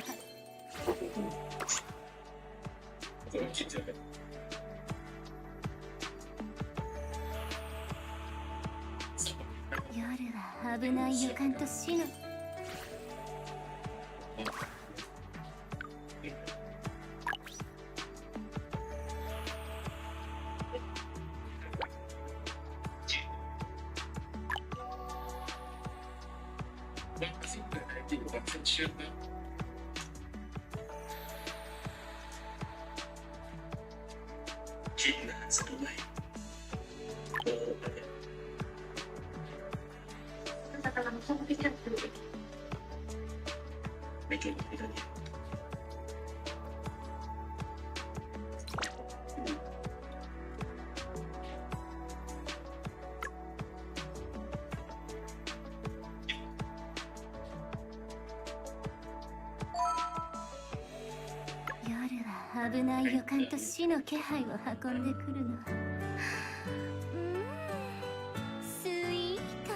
夜は危ない予感と死の危ない予感と死の気配を運んでくるの。スイート。